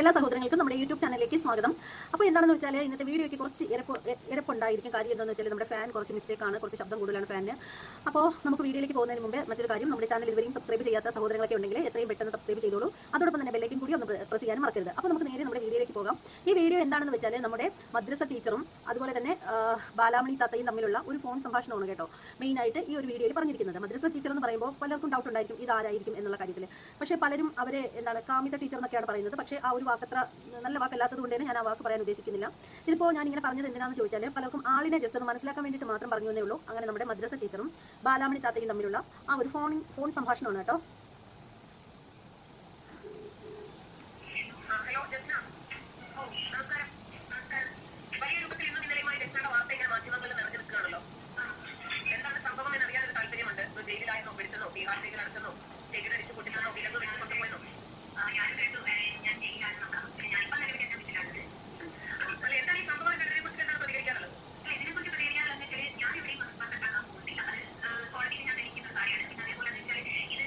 എല്ലാ സഹോദരങ്ങൾക്കും നമ്മുടെ യൂട്യൂബ് ചാനലിലേക്ക് സ്വാഗതം. അപ്പോൾ എന്താണെന്ന് വെച്ചാൽ ഇന്നത്തെ വീഡിയോയ്ക്ക് കുറച്ച് ഇരപ്പുണ്ടായിരിക്കും. കാര്യം എന്താണെന്ന് വെച്ചാൽ നമ്മുടെ ഫാൻ കുറച്ച് മിസ്റ്റേക്കാണ്, കുറച്ച് ശബ്ദം കൂടുതലാണ് ഫാനിന്. അപ്പോൾ നമുക്ക് വീഡിയോയിലേക്ക് പോകുന്നതിന് മുമ്പ് മറ്റൊരു കാര്യം, നമ്മുടെ ചാനൽ ഇതുവരെയും സബ്സ്ക്രൈബ് ചെയ്യാത്ത സഹോദരങ്ങളൊക്കെ ഉണ്ടെങ്കിൽ എത്രയും പെട്ടെന്ന് സബ്സ്ക്രൈബ് ചെയ്തോളൂ. അതോടൊപ്പം തന്നെ ബെല്ലൈക്കൻ കൂടി ഒന്ന് പ്രസ് ചെയ്യാനും മറക്കരുത്. അപ്പോൾ നമുക്ക് നേരെ നമ്മുടെ വീഡിയോയിലേക്ക് പോകാം. ഈ വീഡിയോ എന്താണെന്ന് വെച്ചാൽ നമ്മുടെ മദ്രസ ടീച്ചറും അതുപോലെ തന്നെ ബാലാമണി താത്തയും തമ്മിലുള്ള ഒരു ഫോൺ സംഭാഷണമാണ് കേട്ടോ മെയിനായിട്ട് ഈ ഒരു വീഡിയോയിൽ പറഞ്ഞിരിക്കുന്നത്. മദ്രസ ടീച്ചർ എന്ന് പറയുമ്പോൾ പലർക്കും ഡൗട്ട് ഉണ്ടായിരിക്കും ഇതാരായിരിക്കും എന്നുള്ള കാര്യത്തിൽ. പക്ഷേ പലരും അവരെ കാമിത ടീച്ചർ എന്നൊക്കെയാണ് പറയുന്നത്. പക്ഷേ ആ ഒരു വാക്കത്ര നല്ല വാക്കല്ലാത്തത് കൊണ്ട് തന്നെ ഞാൻ ആ വാക്ക് പറയാൻ ഉദ്ദേശിക്കുന്നില്ല. ഇതിപ്പോൾ ഞാൻ ഇങ്ങനെ പറഞ്ഞത് എന്തിനാണെന്ന് ചോദിച്ചാൽ പലർക്കും ആളിനെ ജസ്റ്റ് ഒന്ന് മനസ്സിലാക്കാൻ വേണ്ടിയിട്ട് മാത്രം പറഞ്ഞു എന്നേ ഉള്ളൂ. അങ്ങനെ നമ്മുടെ മദ്രസ ടീച്ചറും ബാലാമണി താത്തയും തമ്മിലുള്ള ആ ഒരു ഫോൺ സംഭാഷണമാണ് കേട്ടോ. ജയിലിലായിരുന്നോ, പിടിച്ചെന്നോ, ബീഹാർ ജയിലിൽ അടച്ചെന്നോ, ജയിലിലടിച്ച് പൊട്ടിച്ചെന്നോ, വിലങ്ങ് വെച്ച് കൊണ്ടുപോയെന്നോ? ഞാൻ കേട്ടു, ഞാൻ ജയിലിലായിരുന്നു. ഞാനിപ്പോൾ നിലവിൽ എന്റെ വീട്ടിലാണിത്. അല്ല, എന്താണ് ഈ സംഭവം? ഇതിനെ കുറിച്ച് എന്താണ് പ്രതികരിക്കാനുള്ളത്? ഇതിനെ കുറിച്ച് പ്രതികരിക്കാനുള്ളത് വെച്ചാൽ ഞാൻ ഇവിടെയും ബന്ധപ്പെടാൻ പോകുന്നില്ല. അത് കോടതിയിൽ ഞാൻ ധരിക്കുന്ന കാര്യമാണ്. പിന്നെ അതേപോലെ എന്ന് വെച്ചാൽ ഇത്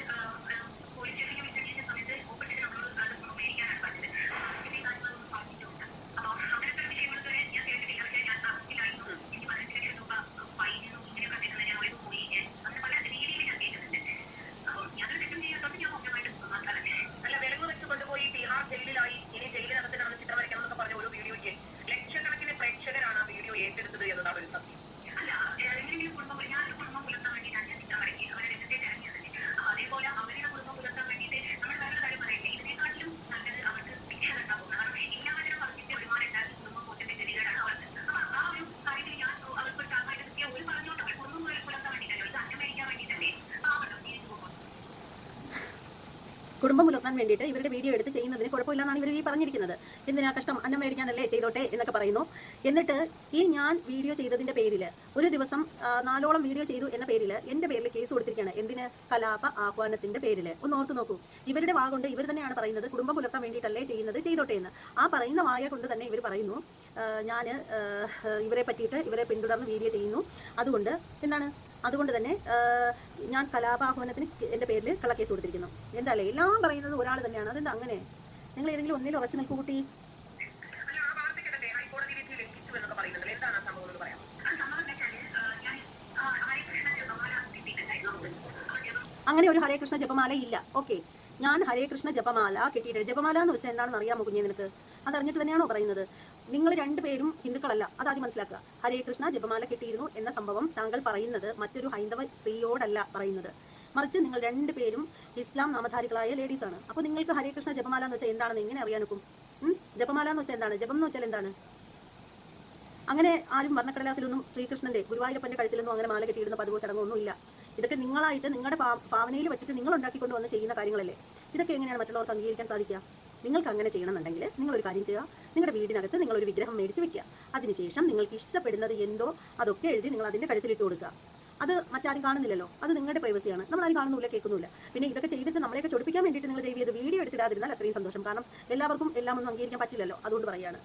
പോലീസ് സ്റ്റേഷനിൽ വിളിച്ച സമയത്ത് ഒപ്പിട്ടിട്ട് നമ്മൾ അത് മേടിക്കാനാണ് പറഞ്ഞത്. പിന്നെ ഈ കാര്യങ്ങളൊന്നും പറഞ്ഞിട്ടുണ്ട്. അപ്പോൾ അങ്ങനത്തെ വിഷയങ്ങൾ വരെ ഞാൻ കേട്ടിട്ടില്ല. പക്ഷേ ഞാൻ അറസ്റ്റിലായിരുന്നു, എനിക്ക് 15 ലക്ഷം രൂപ ഫൈനും ഇങ്ങനെയൊക്കെ കേൾക്കുന്നത് ഞാൻ ഒഴിവ് പോയി, അങ്ങനെ പല രീതിയിൽ ഞാൻ കേൾക്കുന്നുണ്ട്. അപ്പോൾ ഞാനൊരു തെറ്റും ചെയ്യാത്തത് ഞാൻ മോശമായിട്ട് നല്ല വിലങ്ങ് വെച്ച് കൊണ്ടുപോയി ബീഹാർ ജയിലിലായി, ഇനി ജയിലിനകത്ത് നടന്ന് ചിത്രം വരയ്ക്കണം എന്നൊക്കെ പറഞ്ഞ ഒരു വീഡിയോയ്ക്ക് ലക്ഷക്കണക്കിന് പ്രേക്ഷകരാണ് ആ വീഡിയോ ഏറ്റെടുത്തത് എന്നതാണ് ഒരു സത്യം. അല്ല, എങ്ങനെയെങ്കിലും കുടുംബം, ഞാനൊരു കുടുംബം പുലർത്താൻ വേണ്ടിയിട്ടാണ് ഞാൻ ചിത്രം വരയ്ക്കുക, അവരെ രംഗത്തേക്ക് ഇറങ്ങിയത്. അപ്പോൾ അതേപോലെ അവരുടെ കുടുംബം പുലർത്താൻ വേണ്ടിയിട്ട് നമ്മൾ വേറെ കാര്യം പറയില്ലേ, ഇതിനെക്കാട്ടിലും നല്ലത് അവർക്ക് ശിക്ഷ കിട്ടാൻ പോകുന്നത്. കാരണം ഇല്ലാതെ പറഞ്ഞിട്ട് ഒരുപാട് ഉണ്ടാക്കി കുടുംബം പോറ്റിന്റെ ഗതികേടാണ് അവർക്ക്. അപ്പോൾ ആ ഒരു കാര്യത്തിൽ ഞാൻ അവർക്ക് താങ്ങായിട്ട് നിൽക്കുക ഒരു പറഞ്ഞോട്ട് അവർ കുടുംബം പുലർത്താൻ വേണ്ടിയിട്ടല്ലോ, ഇത് അന്നം മേടിക്കാൻ വേണ്ടിയിട്ടല്ലേ പാവല്ലോ ജീവിച്ചു പോകുന്നത്. കുടുംബം പുലർത്താൻ വേണ്ടിയിട്ട് ഇവരുടെ വീഡിയോ എടുത്ത് ചെയ്യുന്നതിന് കുഴപ്പമില്ലെന്നാണ് ഇവർ ഈ പറഞ്ഞിരിക്കുന്നത്. എന്തിനാ കഷ്ടം, അന്നം മേടിക്കാനല്ലേ, ചെയ്തോട്ടെ എന്നൊക്കെ പറയുന്നു. എന്നിട്ട് ഈ ഞാൻ വീഡിയോ ചെയ്തതിൻ്റെ പേരിൽ ഒരു ദിവസം 4ഓളം വീഡിയോ ചെയ്തു എന്ന പേരിൽ എൻ്റെ പേരിൽ കേസ് കൊടുത്തിരിക്കുകയാണ്. എന്തിന്? കലാപ ആഹ്വാനത്തിൻ്റെ പേരിൽ. ഒന്ന് ഓർത്ത് നോക്കൂ. ഇവരുടെ വാ കൊണ്ട് ഇവർ തന്നെയാണ് പറയുന്നത് കുടുംബം പുലർത്താൻ വേണ്ടിയിട്ടല്ലേ ചെയ്യുന്നത്, ചെയ്തോട്ടെ എന്ന്. ആ പറയുന്ന വായ കൊണ്ട് തന്നെ ഇവർ പറയുന്നു ഞാൻ ഇവരെ പറ്റിയിട്ട് ഇവരെ പിന്തുടർന്ന് വീഡിയോ ചെയ്യുന്നു, അതുകൊണ്ട് തന്നെ ഞാൻ കലാപാഹ്വാനത്തിന് എൻ്റെ പേരിൽ കള്ളക്കേസ് കൊടുത്തിരിക്കുന്നു. എന്താല്ലേ, എല്ലാം പറയുന്നത് ഒരാൾ തന്നെയാണ്. അതെന്താ അങ്ങനെ? നിങ്ങൾ ഏതെങ്കിലും ഒന്നിൽ ഉറച്ചു നിൽക്കൂ കൂട്ടി. അങ്ങനെ ഒരു ഹരേ കൃഷ്ണ ജപമാല ഇല്ല. ഓക്കെ, ഞാൻ ഹരേ കൃഷ്ണ ജപമാല കിട്ടിയിട്ടുണ്ട്. ജപമാല എന്ന് വെച്ചാൽ എന്താണെന്ന് അറിയാമോ കുഞ്ഞെ നിനക്ക്? അതറിഞ്ഞിട്ട് തന്നെയാണോ പറയുന്നത്? നിങ്ങൾ രണ്ടുപേരും ഹിന്ദുക്കളല്ല, അതാദ്യം മനസ്സിലാക്കുക. ഹരേ കൃഷ്ണ ജപമാല കിട്ടിയിരുന്നു എന്ന സംഭവം താങ്കൾ പറയുന്നത് മറ്റൊരു ഹൈന്ദവ സ്ത്രീയോടല്ല പറയുന്നത്, മറിച്ച് നിങ്ങൾ രണ്ടുപേരും ഇസ്ലാം നാമധാരികളായ ലേഡീസാണ്. അപ്പോൾ നിങ്ങൾക്ക് ഹരേ കൃഷ്ണ ജപമാല എന്ന് വെച്ചാൽ എന്താണെന്ന് എങ്ങനെ അറിയാനൊക്കും? ജപമാല എന്ന് വെച്ചാൽ എന്താണ്? ജപം എന്ന് വെച്ചാൽ എന്താണ്? അങ്ങനെ ആരും വർണ്ണക്കടലാസിലൊന്നും ശ്രീകൃഷ്ണന്റെ ഗുരുവായൂരപ്പന്റെ കഴുത്തിലൊന്നും അങ്ങനെ മാല കെട്ടിയിടുന്ന പതിവോ ചടങ്ങൊന്നും ഇല്ല. ഇതൊക്കെ നിങ്ങളായിട്ട് നിങ്ങളുടെ ഭാവനയിൽ വെച്ചിട്ട് നിങ്ങൾ ഉണ്ടാക്കിക്കൊണ്ട് വന്ന് ചെയ്യുന്ന കാര്യങ്ങളല്ലേ. ഇതൊക്കെ എങ്ങനെയാണ് മറ്റുള്ളവർക്ക് അംഗീകരിക്കാൻ സാധിക്കുക? നിങ്ങൾക്ക് അങ്ങനെ ചെയ്യണമെന്നുണ്ടെങ്കിൽ നിങ്ങളൊരു കാര്യം ചെയ്യുക, നിങ്ങളുടെ വീടിനകത്ത് നിങ്ങളൊരു വിഗ്രഹം മേടിച്ച് വെക്കുക. അതിനുശേഷം നിങ്ങൾക്ക് ഇഷ്ടപ്പെടുന്നത് എന്തോ അതൊക്കെ എഴുതി നിങ്ങൾ അതിൻ്റെ കഴുത്തിലിട്ട് കൊടുക്കുക. അത് മറ്റാരും കാണുന്നില്ലല്ലോ, അത് നിങ്ങളുടെ പ്രൈവസിയാണ്. നമ്മളാരും കാണുന്നില്ല, കേൾക്കുന്നില്ല. പിന്നെ ഇതൊക്കെ ചെയ്തിട്ട് നമ്മളെയൊക്കെ ചൊടിപ്പിക്കാൻ വേണ്ടിയിട്ട് നിങ്ങൾ ദയവ് ചെയ്ത് വീഡിയോ എടുത്തിടാതിരുന്നാൽ അത്രയും സന്തോഷം. കാരണം എല്ലാവർക്കും എല്ലാം ഒന്നും അംഗീകരിക്കാൻ പറ്റില്ലല്ലോ, അതുകൊണ്ട് പറയുകയാണ്.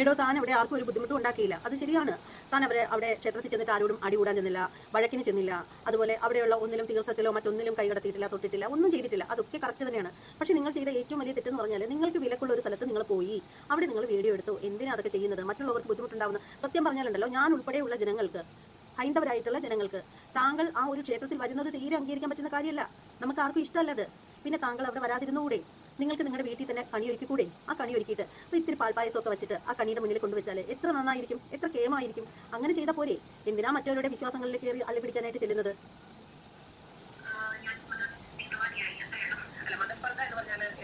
എടോ, താൻ അവിടെ ആർക്കും ഒരു ബുദ്ധിമുട്ടും ഉണ്ടാക്കിയില്ല, അത് ശരിയാണ്. താൻ അവിടെ ക്ഷേത്രത്തിൽ ചെന്നിട്ട് ആരോടും അടികൂടാൻ ചെന്നില്ല, വഴക്കിന് ചെന്നില്ല, അതുപോലെ അവിടെയുള്ള ഒന്നിലും തീർത്ഥത്തിലോ മറ്റൊന്നിലും കൈ കടത്തിയിട്ടില്ല, തൊട്ടിട്ടില്ല, ഒന്നും ചെയ്തിട്ടില്ല. അതൊക്കെ കറക്റ്റ് തന്നെയാണ്. പക്ഷേ നിങ്ങൾ ചെയ്ത ഏറ്റവും വലിയ തെറ്റെന്ന് പറഞ്ഞാൽ നിങ്ങൾക്ക് വിലക്കുള്ള ഒരു സ്ഥലത്ത് നിങ്ങൾ പോയി അവിടെ നിങ്ങൾ വീഡിയോ എടുത്തു. എന്തിനാണ് അതൊക്കെ ചെയ്യുന്നത്? മറ്റുള്ളവർക്ക് ബുദ്ധിമുട്ടുണ്ടാവുന്ന സത്യം പറഞ്ഞാലുണ്ടല്ലോ, ഞാൻ ഉൾപ്പെടെയുള്ള ജനങ്ങൾക്ക്, ഹൈന്ദവരായിട്ടുള്ള ജനങ്ങൾക്ക് താങ്കൾ ആ ഒരു ക്ഷേത്രത്തിൽ വരുന്നത് തീരെ അംഗീകരിക്കാൻ പറ്റുന്ന കാര്യമല്ല. നമുക്ക് ആർക്കും ഇഷ്ടമല്ലത്. പിന്നെ താങ്കൾ അവിടെ വരാതിരുന്നുകൂടെ? നിങ്ങൾക്ക് നിങ്ങളുടെ വീട്ടിൽ തന്നെ കണിയൊരുക്കൂടെ? ആ കണിയൊരുക്കിയിട്ട് ഇത്തിരി പാൽപ്പായസമൊക്കെ വെച്ചിട്ട് ആ കണിയുടെ മുന്നിൽ കൊണ്ടുവച്ചാൽ എത്ര നന്നായിരിക്കും, എത്ര കേമായിരിക്കും. അങ്ങനെ ചെയ്താൽ പോരെ? എന്തിനാ മറ്റവരുടെ വിശ്വാസങ്ങളിലേക്ക് കയറി അല്ലെ പിടിക്കാനായിട്ട് ചെല്ലുന്നത്?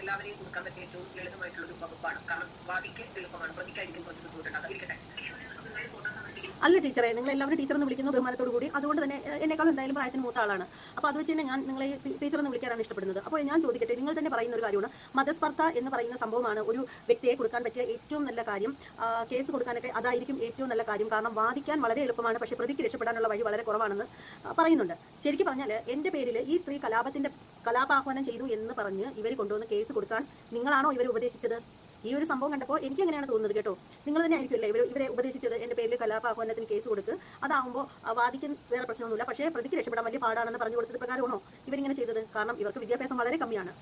എല്ലാവരെയും കൊടുക്കാൻ പറ്റിയ ഏറ്റവും ലളിതമായിട്ടുള്ള ഒരു വകുപ്പാണ്. കാരണം വാദിക്ക് എളുപ്പമാണ്, പ്രതിക്കായിരിക്കും കുറച്ച് ബുദ്ധിമുട്ടുണ്ട്. അതിരിക്കട്ടെ. അല്ല ടീച്ചറെ, നിങ്ങൾ എല്ലാവരും ടീച്ചർ എന്ന് വിളിക്കുന്നു ബഹുമാനത്തോടു കൂടി. അതുകൊണ്ട് തന്നെ എന്നെക്കാളും എന്തായാലും പ്രായത്തിന് മൂത്ത ആളാണ്. അപ്പോൾ അത് വെച്ച് തന്നെ ഞാൻ നിങ്ങളെ ടീച്ചർ എന്ന് വിളിക്കാനാണ് ഇഷ്ടപ്പെടുന്നത്. അപ്പോൾ ഞാൻ ചോദിക്കട്ടെ, നിങ്ങൾ തന്നെ പറയുന്ന ഒരു കാര്യമാണ് മതസ്പർദ്ധ എന്ന് പറയുന്ന സംഭവമാണ് ഒരു വ്യക്തിയെ കൊടുക്കാൻ പറ്റിയ ഏറ്റവും നല്ല കാര്യം. കേസ് കൊടുക്കാനൊക്കെ അതായിരിക്കും ഏറ്റവും നല്ല കാര്യം. കാരണം വാദിക്കാൻ വളരെ എളുപ്പമാണ്, പക്ഷേ പ്രതിക്ക് രക്ഷപ്പെടാനുള്ള വഴി വളരെ കുറവാണെന്ന് പറയുന്നുണ്ട്. ശരിക്കും പറഞ്ഞാൽ എൻ്റെ പേരിൽ ഈ സ്ത്രീ കലാപാഹ്വാനം ചെയ്തു എന്ന് പറഞ്ഞ് ഇവർ കൊണ്ടുവന്ന് കേസ് കൊടുക്കാൻ നിങ്ങളാണോ ഇവരെ ഉപദേശിച്ചത്? ഈ ഒരു സംഭവം കണ്ടപ്പോൾ എനിക്ക് എങ്ങനെയാണ് തോന്നുന്നത് കേട്ടോ. നിങ്ങൾ തന്നെ ആയിരിക്കുമല്ലേ ഇവരെ ഉപദേശിച്ചത് എൻ്റെ പേരിൽ കലാപാഹ്വാനത്തിന് കേസ് കൊടുത്ത്, അതാകുമ്പോൾ വാദിക്കാൻ വേറെ പ്രശ്നമൊന്നുമില്ല, പക്ഷേ പ്രതിക്ക് രക്ഷപ്പെടാൻ വലിയ പാടാണെന്ന് പറഞ്ഞു കൊടുത്തത് പ്രകാരമാണോ ഇവരിങ്ങനെ ചെയ്തത്? കാരണം ഇവർക്ക് വിദ്യാഭ്യാസം വളരെ കമ്മിയാണ്.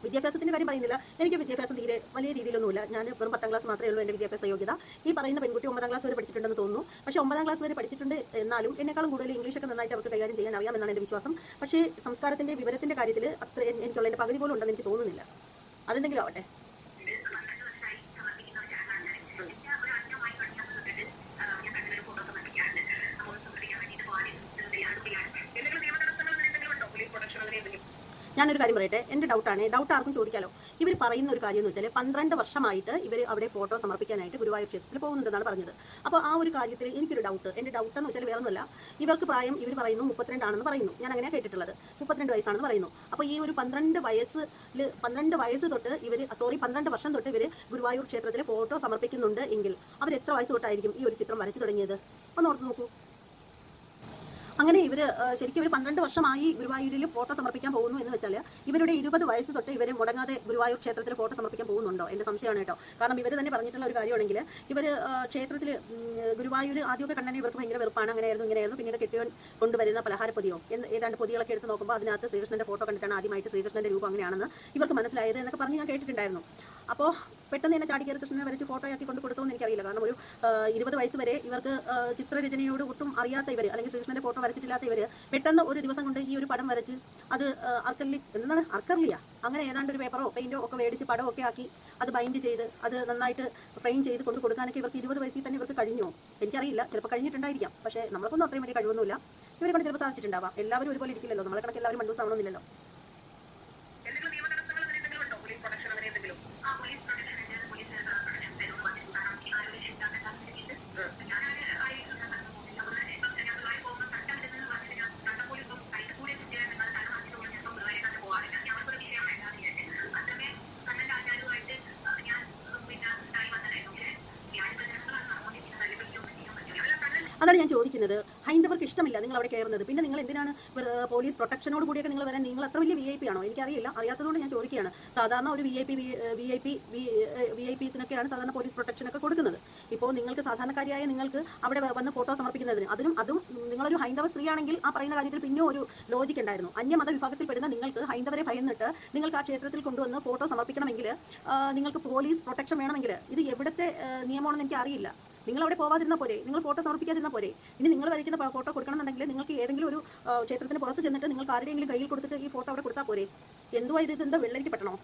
വിദ്യാഭ്യാസത്തിൻ്റെ കാര്യം പറയുന്നില്ല, എനിക്ക് വിദ്യാഭ്യാസം തീരെ വലിയ രീതിയിലൊന്നുമില്ല. ഞാൻ വെറും 10ാം ക്ലാസ് മാത്രമേ ഉള്ളൂ എൻ്റെ വിദ്യാഭ്യാസ യോഗ്യത. ഈ പറയുന്ന പെൺകുട്ടി 9ാം ക്ലാസ് വരെ പഠിച്ചിട്ടുണ്ടെന്ന് തോന്നുന്നു. പക്ഷേ 9ാം ക്ലാസ് വരെ പഠിച്ചിട്ടുണ്ട് എന്നാലും എന്നെക്കാളും കൂടുതൽ ഇംഗ്ലീഷൊക്കെ നന്നായിട്ട് അവർക്ക് കൈകാര്യം ചെയ്യാൻ അറിയാമെന്നാണ് എൻ്റെ വിശ്വാസം. പക്ഷേ സംസ്കാരത്തിൻ്റെ വിവരത്തിൻ്റെ കാര്യത്തിൽ അത്ര എനിക്കുള്ള എൻ്റെ പകുതി പോലും ഉണ്ടെന്ന് എനിക്ക് തോന്നുന്നില്ല. അതെന്തെങ്കിലും ആവട്ടെ. ഞാനൊരു കാര്യം പറയട്ടെ, എൻ്റെ ഡൗട്ട് ആർക്കും ചോദിക്കാലോ. ഇവർ പറയുന്ന ഒരു കാര്യം എന്ന് വെച്ചാൽ 12 വർഷമായിട്ട് ഇവർ അവിടെ ഫോട്ടോ സമർപ്പിക്കാനായിട്ട് ഗുരുവായൂർ ക്ഷേത്രത്തിൽ പോകുന്നുണ്ടെന്നാണ് പറഞ്ഞത്. അപ്പോൾ ആ ഒരു കാര്യത്തിൽ എനിക്കൊരു എൻ്റെ ഡൗട്ട് എന്ന് വെച്ചാൽ വേറെ ഒന്നുമല്ല. ഇവർക്ക് പ്രായം ഇവർ പറയുന്നു 32 ആണെന്ന് പറയുന്നു. ഞാൻ അങ്ങനെ കേട്ടിട്ടുള്ളത് 32 വയസ്സാണെന്ന് പറയുന്നു. അപ്പോൾ ഈ ഒരു 12 വയസ്സ് തൊട്ട് 12 വർഷം തൊട്ട് ഇവർ ഗുരുവായൂർ ക്ഷേത്രത്തിൽ ഫോട്ടോ സമർപ്പിക്കുന്നുണ്ട് എങ്കിൽ അവർ എത്ര വയസ്സ് തൊട്ടായിരിക്കും ഈ ഒരു ചിത്രം വരച്ചു തുടങ്ങിയത്? ഒന്ന് ഓർത്ത് നോക്കൂ. അങ്ങനെ ശരിക്കും 12 വർഷമായി ഗുരുവായൂരിൽ ഫോട്ടോ സമർപ്പിക്കാൻ പോകുന്നു എന്ന് വെച്ചാൽ ഇവരുടെ 20 വയസ്സ് തൊട്ട് ഇവർ മുടങ്ങാതെ ഗുരുവായൂർ ക്ഷേത്രത്തിൽ ഫോട്ടോ സമർപ്പിക്കാൻ പോകുന്നുണ്ടോ? എൻ്റെ സംശയമാണ് കേട്ടോ. കാരണം ഇവർ തന്നെ പറഞ്ഞിട്ടുള്ള ഒരു കാര്യമാണെങ്കിൽ ഇവർ ക്ഷേത്രത്തിൽ ഗുരുവായൂർ ആദ്യമൊക്കെ കണ്ടനെ ഇവർക്ക് ഭയങ്കര വെറുപ്പാണ്, അങ്ങനെയായിരുന്നു ഇങ്ങനെയായിരുന്നു. പിന്നീട് കെട്ടിയോൻ കൊണ്ടുവരുന്ന പലഹാരപ്പൊതിയോ ഏതാണ്ട് പൊതികളൊക്കെ എടുത്ത് നോക്കുമ്പോൾ അതിനകത്ത് ശ്രീകൃഷ്ണൻ്റെ ഫോട്ടോ കണ്ടിട്ടാണ് ആദ്യമായിട്ട് ശ്രീകൃഷ്ണൻ്റെ രൂപം അങ്ങനെയാണെന്ന് ഇവർക്ക് മനസ്സിലായത് എന്നൊക്കെ പറഞ്ഞ് ഞാൻ കേട്ടിട്ടുണ്ടായിരുന്നു. അപ്പോൾ പെട്ടെന്ന് തന്നെ ചാടിക്കയറി കൃഷ്ണനെ വരച്ച് ഫോട്ടോയാക്കി കൊണ്ട് കൊടുത്തോന്ന് എനിക്കറിയില്ല. കാരണം ഒരു 20 വയസ്സ് വരെ ഇവർക്ക് ചിത്രരചനയോട് ഒട്ടും അറിയാത്ത ഇവർ, അല്ലെങ്കിൽ ശ്രീകൃഷ്ണൻ്റെ ഫോട്ടോ വരച്ചിട്ടില്ലാത്ത ഇവർ പെട്ടെന്ന് ഒരു ദിവസം കൊണ്ട് ഈ ഒരു പടം വരച്ച് അത് അർക്കർലിയ അങ്ങനെ ഏതാണ്ട് ഒരു പേപ്പറോ പെയിന്റോ ഒക്കെ മേടിച്ച് പടമൊക്കെ ആക്കി അത് ബൈൻഡ് ചെയ്ത് അത് നന്നായിട്ട് ഫ്രെയിം ചെയ്ത് കൊണ്ട് കൊടുക്കാനൊക്കെ ഇവർക്ക് 20 വയസ്സിൽ തന്നെ ഇവർക്ക് കഴിഞ്ഞോ? എനിക്കറിയില്ല, ചിലപ്പോൾ കഴിഞ്ഞിട്ടുണ്ടായിരിക്കാം. പക്ഷേ നമ്മൾക്കൊന്നും അത്രയും വലിയ കഴിവൊന്നുമില്ല. ഇവരെ കൊണ്ട് ചിലപ്പോൾ സാധിച്ചിട്ടുണ്ടാവാം. എല്ലാവരും ഒരുപോലെ ഇരിക്കില്ലല്ലോ, നമ്മളെ കണക്ക് എല്ലാവരും മണ്ടൂസാവണമെന്നില്ലല്ലോ. അതാണ് ഞാൻ ചോദിക്കുന്നത്. ഹൈന്ദവർക്ക് ഇഷ്ടമില്ല നിങ്ങൾ അവിടെ കയറുന്നത്, പിന്നെ നിങ്ങൾ എന്തിനാണ് പോലീസ് പ്രൊട്ടക്ഷനോട് കൂടിയൊക്കെ നിങ്ങൾ വരാൻ? നിങ്ങൾ അത്ര വലിയ VIP ആണോ? എനിക്കറിയില്ല, അറിയാത്തതുകൊണ്ട് ഞാൻ ചോദിക്കുകയാണ്. സാധാരണ ഒരു VIPസിനൊക്കെയാണ് സാധാരണ പോലീസ് പ്രൊട്ടക്ഷനൊക്കെ കൊടുക്കുന്നത്. ഇപ്പോൾ നിങ്ങൾക്ക് സാധാരണക്കാരിയായ നിങ്ങൾക്ക് അവിടെ വന്ന് ഫോട്ടോ സമർപ്പിക്കുന്നതിന് അതും നിങ്ങളൊരു ഹൈന്ദവ സ്ത്രീയാണെങ്കിൽ ആ പറയുന്ന കാര്യത്തിൽ പിന്നെ ഒരു ലോജിക്ക് ഉണ്ടായിരുന്നു. അന്യമത വിഭാഗത്തിൽപ്പെടുന്ന നിങ്ങൾക്ക് ഹൈന്ദവരെ ഭയന്നിട്ട് നിങ്ങൾക്ക് ആ ക്ഷേത്രത്തിൽ കൊണ്ടുവന്ന് ഫോട്ടോ സമർപ്പിക്കണമെങ്കിൽ നിങ്ങൾക്ക് പോലീസ് പ്രൊട്ടക്ഷൻ വേണമെങ്കിൽ ഇത് എവിടുത്തെ നിയമമാണെന്ന് എനിക്ക് അറിയില്ല. നിങ്ങൾ അവിടെ പോവാതിരുന്ന പോരെ, നിങ്ങൾ ഫോട്ടോ സമർപ്പിക്കാതിരുന്ന പോരെ. ഇനി നിങ്ങൾ വരയ്ക്കുന്ന ഫോട്ടോ കൊടുക്കണമെന്നുണ്ടെങ്കിൽ നിങ്ങൾക്ക് ഏതെങ്കിലും ഒരു ക്ഷേത്രത്തിന് പുറത്ത് ചെന്നിട്ട് നിങ്ങൾക്ക് ആരുടെയെങ്കിലും കയ്യിൽ കൊടുത്തിട്ട് ഈ ഫോട്ടോ അവിടെ കൊടുത്താൽ പോരെ. എന്തുവാ ഇതെന്താ വെള്ളരിക്ക് പെട്ടണോ?